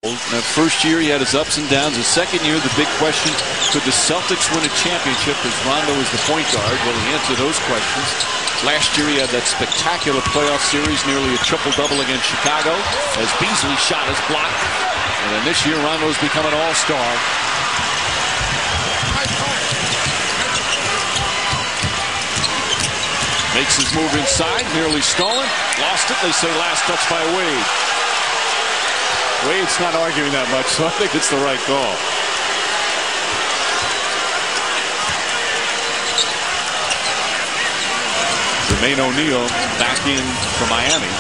That first year, he had his ups and downs. His second year, the big question, could the Celtics win a championship as Rondo is the point guard? Well, he answered those questions. Last year, he had that spectacular playoff series, nearly a triple-double against Chicago, as Beasley shot his block. And then this year, Rondo's become an all-star. Makes his move inside, nearly stolen. Lost it, they say last touch by Wade. Wade's not arguing that much, so I think it's the right call. Jermaine O'Neal back in for Miami.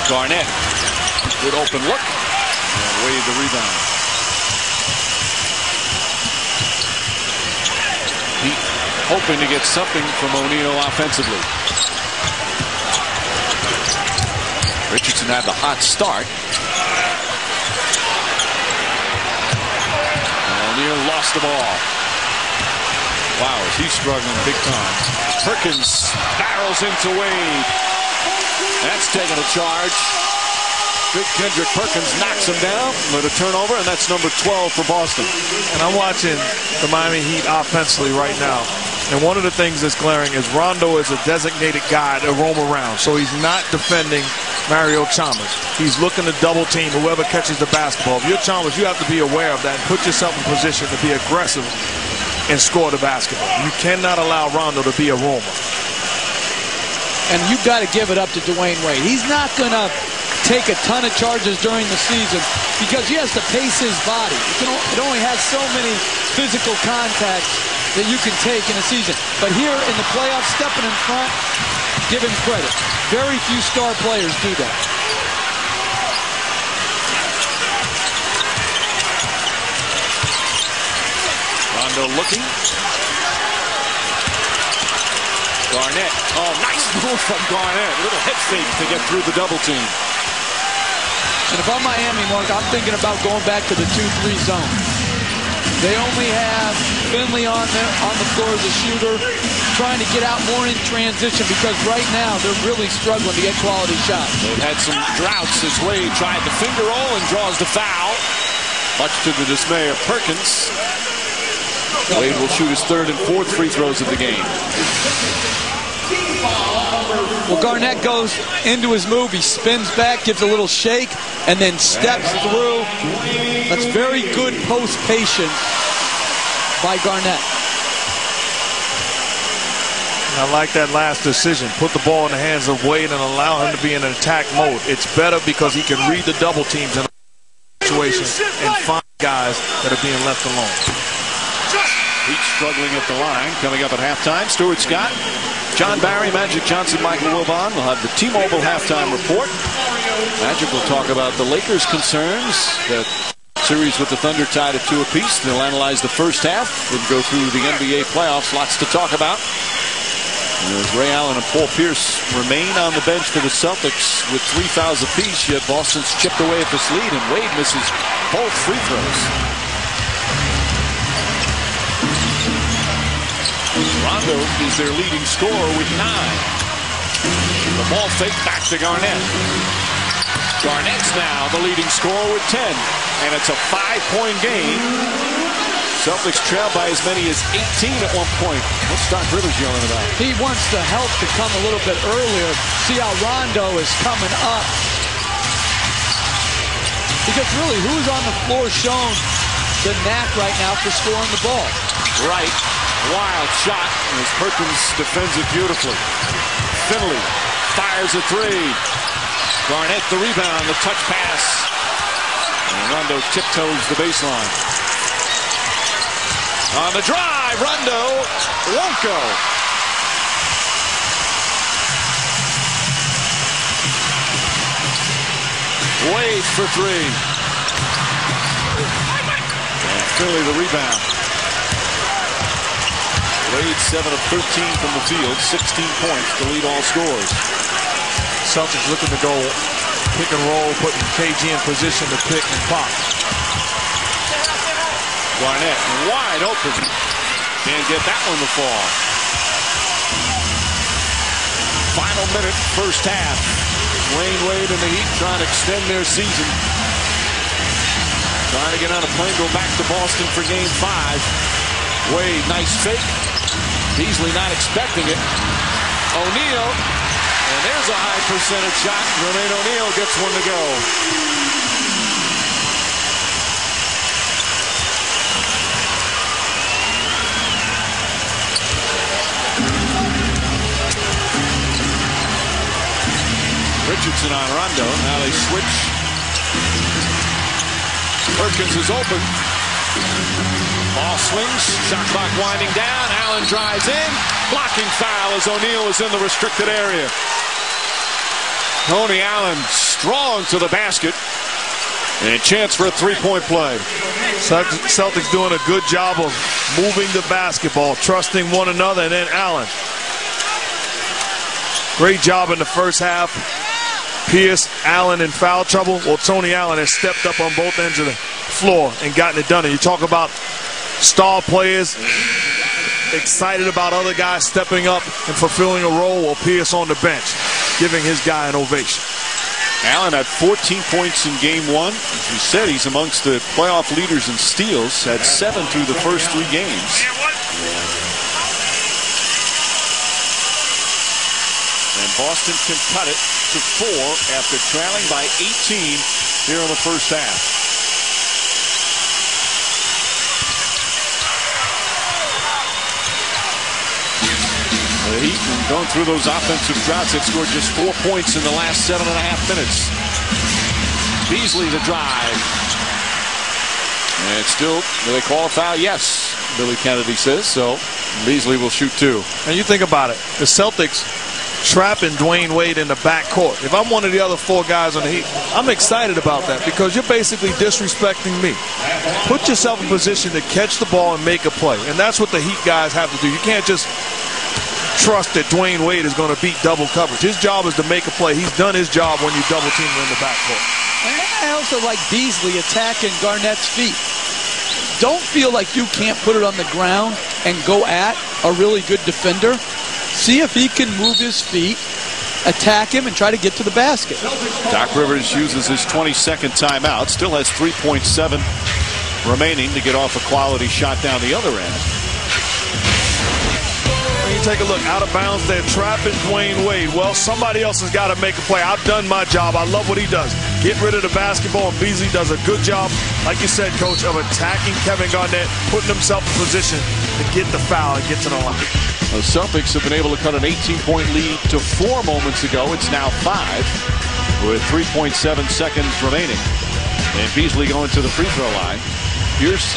Garnett, good open look. And Wade the rebound. He hoping to get something from O'Neal offensively. Richardson had the hot start. And O'Neal lost the ball. Wow, he's struggling big time. Perkins barrels into Wade. That's taking a charge. Big Kendrick Perkins knocks him down with a turnover, and that's number 12 for Boston. And I'm watching the Miami Heat offensively right now. And one of the things that's glaring is Rondo is a designated guy to roam around. So he's not defending Mario Chalmers. He's looking to double team whoever catches the basketball. If you're Chalmers, you have to be aware of that and put yourself in position to be aggressive and score the basketball. You cannot allow Rondo to be a roamer. And you've got to give it up to Dwayne Wade. He's not going to take a ton of charges during the season because he has to pace his body. It only has so many physical contacts that you can take in a season. But here in the playoffs, stepping in front, give him credit. Very few star players do that. Rondo looking. Garnett. Oh, nice move from Garnett. A little head fake to get through the double team. And if I'm Miami, Mark, I'm thinking about going back to the 2-3 zone. They only have Finley on the floor as a shooter, trying to get out more in transition because right now they're really struggling to get quality shots. They've had some droughts as Wade tried the finger roll and draws the foul, much to the dismay of Perkins. Wade will shoot his third and fourth free throws of the game. Well, Garnett goes into his move. He spins back, gives a little shake, and then steps through. That's very good post patience by Garnett. I like that last decision. Put the ball in the hands of Wade and allow him to be in an attack mode. It's better because he can read the double teams in a situation and find guys that are being left alone. Heat struggling at the line. Coming up at halftime, Stuart Scott, John Barry, Magic Johnson, Michael Wilbon will have the T-Mobile halftime report. Magic will talk about the Lakers' concerns. The series with the Thunder tied at 2 apiece. They'll analyze the first half and go through the NBA playoffs. Lots to talk about. As Ray Allen and Paul Pierce remain on the bench for the Celtics with 3 fouls apiece, yet Boston's chipped away at this lead, and Wade misses both free throws. Rondo is their leading scorer with 9. The ball fake back to Garnett. Garnett's now the leading scorer with 10. And it's a 5-point game. Celtics trail by as many as 18 at one point. What's Doc Rivers yelling about? He wants the help to come a little bit earlier. See how Rondo is coming up. Because really, who's on the floor showing the knack right now for scoring the ball? Right. Wild shot, as Perkins defends it beautifully. Finley fires a 3. Garnett the rebound, the touch pass. And Rondo tiptoes the baseline. On the drive, Rondo won't go. Wade for 3. And Philly the rebound. Wade 7 of 13 from the field, 16 points to lead all scores. Celtics looking to go pick and roll, putting KG in position to pick and pop. Garnett wide open. Can't get that one to fall. Final minute, first half. Dwayne Wade and the Heat trying to extend their season. Trying to get on a plane, go back to Boston for game 5. Wade, nice fake. Beasley not expecting it. O'Neal, and there's a high percentage shot. Jermaine O'Neal gets one to go. Richardson on Rondo. Now they switch. Perkins is open. Ball swings. Shot clock winding down. Allen drives in. Blocking foul as O'Neal is in the restricted area. Tony Allen strong to the basket. And a chance for a three-point play. Celtics doing a good job of moving the basketball, trusting one another, and then Allen. Great job in the first half. Pierce, Allen in foul trouble. Well, Tony Allen has stepped up on both ends of the floor and gotten it done. And you talk about star players excited about other guys stepping up and fulfilling a role, or Pierce on the bench giving his guy an ovation. Allen had 14 points in game 1. As we said, he's amongst the playoff leaders in steals. Had 7 through the first 3 games. And Boston can cut it to 4 after trailing by 18 here in the first half. The Heat, going through those offensive droughts, have scored just 4 points in the last 7.5 minutes. Beasley the drive. And still, do they call a foul? Yes, Billy Kennedy says so. Beasley will shoot 2. And you think about it, the Celtics trapping Dwayne Wade in the backcourt. If I'm one of the other 4 guys on the Heat, I'm excited about that because you're basically disrespecting me. Put yourself in position to catch the ball and make a play. And that's what the Heat guys have to do. You can't just trust that Dwayne Wade is going to beat double coverage. His job is to make a play. He's done his job when you double team him in the backcourt. And I also like Beasley attacking Garnett's feet. Don't feel like you can't put it on the ground and go at a really good defender. See if he can move his feet, attack him, and try to get to the basket. Doc Rivers uses his 22nd timeout. Still has 3.7 remaining to get off a quality shot down the other end. When you take a look, out of bounds, they're trapping Dwayne Wade. Well, somebody else has got to make a play. I've done my job. I love what he does. Get rid of the basketball, and Beasley does a good job, like you said, Coach, of attacking Kevin Garnett, putting himself in position to get the foul and get to the line. The Celtics have been able to cut an 18-point lead to 4 moments ago. It's now 5 with 3.7 seconds remaining. And Beasley going to the free throw line. Pierce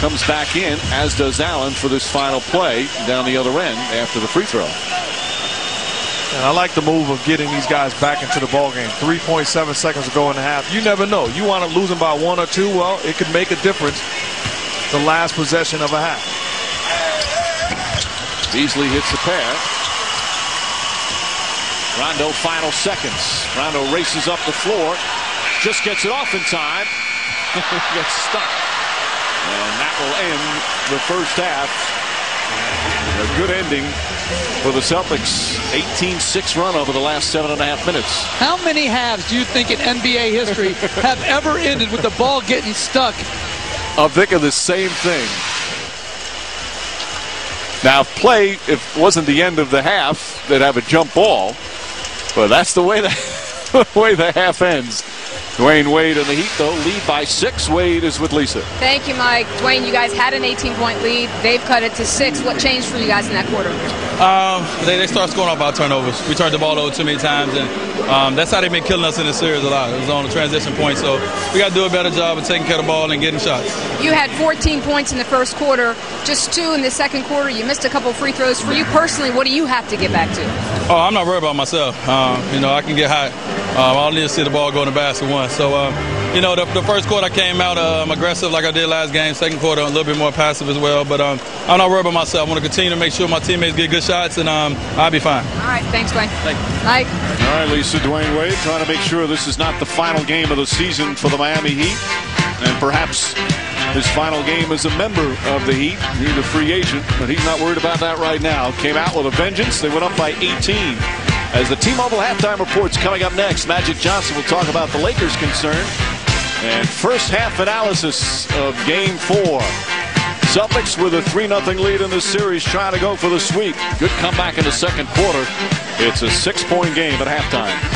comes back in, as does Allen, for this final play down the other end after the free throw. And I like the move of getting these guys back into the ballgame. 3.7 seconds to go in the half. You never know. You want to lose them by 1 or 2. Well, it could make a difference the last possession of a half. Beasley hits the pair. Rondo, final seconds. Rondo races up the floor. Just gets it off in time. Gets stuck. And that will end the first half. A good ending for the Celtics. 18-6 run over the last 7.5 minutes. How many halves do you think in NBA history have ever ended with the ball getting stuck? I'll think of the same thing. Now, if it wasn't the end of the half, they'd have a jump ball. But that's the way the half ends. Dwayne Wade and the Heat, though, lead by 6. Wade is with Lisa. Thank you, Mike. Dwayne, you guys had an 18-point lead. They've cut it to 6. What changed for you guys in that quarter? They start scoring off our turnovers. We turned the ball over too many times, and that's how they've been killing us in this series a lot. It was on the transition point, so we got to do a better job of taking care of the ball and getting shots. You had 14 points in the first quarter, just 2 in the second quarter. You missed a couple free throws. For you personally, what do you have to get back to? Oh, I'm not worried about myself. I can get hot. All I need to see the ball go in the basket once. So, the first quarter I came out aggressive like I did last game. Second quarter, a little bit more passive as well. But I'm not worried about myself. I want to continue to make sure my teammates get good shots, and I'll be fine. All right. Thanks, Dwayne. Thank you. Mike. All right, Lisa. Dwayne Wade trying to make sure this is not the final game of the season for the Miami Heat. And perhaps his final game as a member of the Heat. He's a free agent, but he's not worried about that right now. Came out with a vengeance. They went up by 18 As the T-Mobile halftime report's coming up next, Magic Johnson will talk about the Lakers' concern and first half analysis of Game 4. Celtics with a 3-0 lead in this series, trying to go for the sweep. Good comeback in the second quarter. It's a 6-point game at halftime.